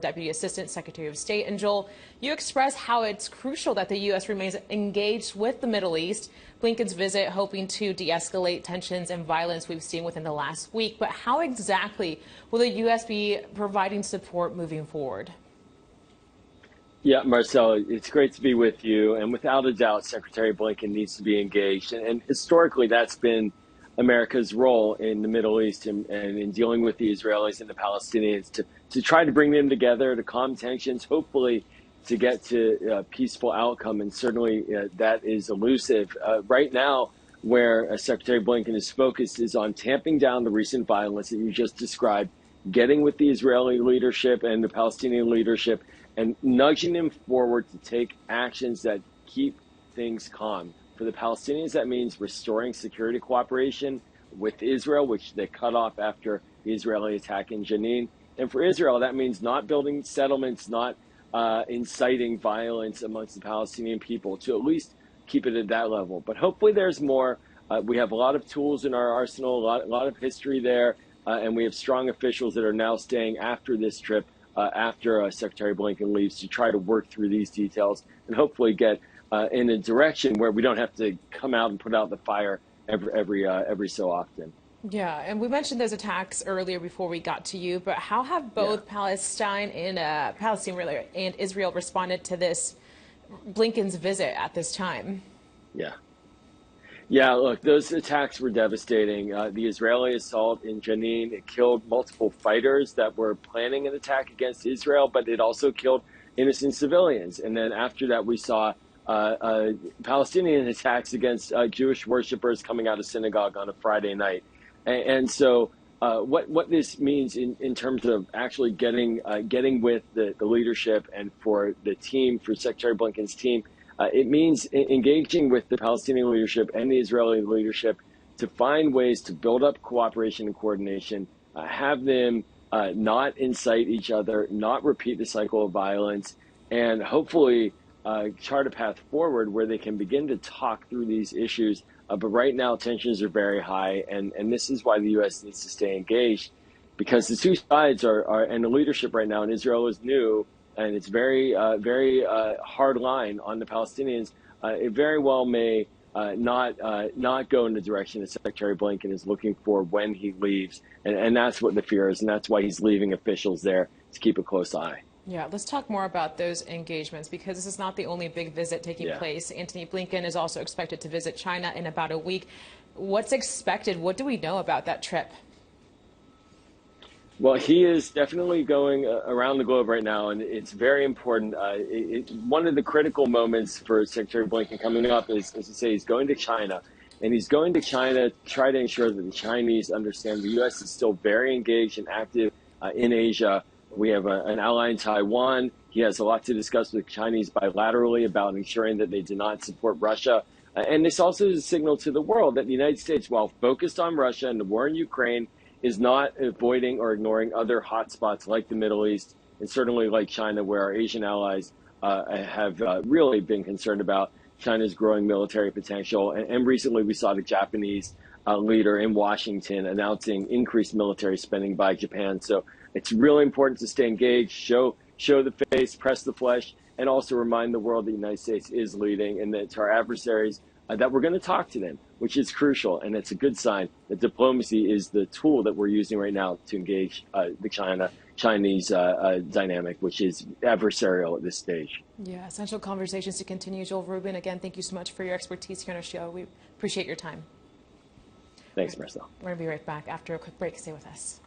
Deputy Assistant Secretary of State. And Joel, you expressed how it's crucial that the U.S. remains engaged with the Middle East. Blinken's visit hoping to de-escalate tensions and violence we've seen within the last week. But how exactly will the U.S. be providing support moving forward? Yeah, Marcel, it's great to be with you. And without a doubt, Secretary Blinken needs to be engaged. And historically, that's been America's role in the Middle East and in dealing with the Israelis and the Palestinians to try to bring them together, to calm tensions, hopefully to get to a peaceful outcome. And certainly that is elusive. Right now, where Secretary Blinken is focused is on tamping down the recent violence that you just described, getting with the Israeli leadership and the Palestinian leadership, and nudging them forward to take actions that keep things calm. For the Palestinians, that means restoring security cooperation with Israel, which they cut off after the Israeli attack in Jenin. And for Israel, that means not building settlements, not inciting violence amongst the Palestinian people, to at least keep it at that level. But hopefully there's more. We have a lot of tools in our arsenal, a lot of history there, and we have strong officials that are now staying after this trip, after Secretary Blinken leaves, to try to work through these details and hopefully get in a direction where we don't have to come out and put out the fire every so often. Yeah, and we mentioned those attacks earlier before we got to you, but how have both Palestine and Israel responded to this Blinken's visit at this time? Yeah, look, those attacks were devastating. The Israeli assault in Jenin, it killed multiple fighters that were planning an attack against Israel, but it also killed innocent civilians. And then after that, we saw Palestinian attacks against Jewish worshipers coming out of synagogue on a Friday night. And so what this means in terms of actually getting with the leadership and for the team, for Secretary Blinken's team, it means engaging with the Palestinian leadership and the Israeli leadership to find ways to build up cooperation and coordination, have them not incite each other, not repeat the cycle of violence, and hopefully chart a path forward where they can begin to talk through these issues. But right now, tensions are very high, and this is why the U.S. needs to stay engaged, because the two sides are and the leadership right now in Israel is new, and it's very hard line on the Palestinians. It very well may not go in the direction that Secretary Blinken is looking for when he leaves, and that's what the fear is, and that's why he's leaving officials there to keep a close eye. Yeah, let's talk more about those engagements, because this is not the only big visit taking place. Antony Blinken is also expected to visit China in about a week. What's expected? What do we know about that trip? Well, he is definitely going around the globe right now, and it's very important. One of the critical moments for Secretary Blinken coming up is to say he's going to China. And he's going to China to try to ensure that the Chinese understand the U.S. is still very engaged and active in Asia. We have an ally in Taiwan. He has a lot to discuss with Chinese bilaterally about ensuring that they do not support Russia. And this also is a signal to the world that the United States, while focused on Russia and the war in Ukraine, is not avoiding or ignoring other hotspots like the Middle East and certainly like China, where our Asian allies have really been concerned about China's growing military potential. And recently we saw the Japanese leader in Washington announcing increased military spending by Japan. So it's really important to stay engaged, show the face, press the flesh, and also remind the world the United States is leading, and that to our adversaries that we're going to talk to them, which is crucial. And it's a good sign that diplomacy is the tool that we're using right now to engage the Chinese dynamic, which is adversarial at this stage. Yeah, essential conversations to continue. Joel Rubin, again, thank you so much for your expertise here on our show. We appreciate your time. Thanks, Marcel. We're going to be right back after a quick break. Stay with us.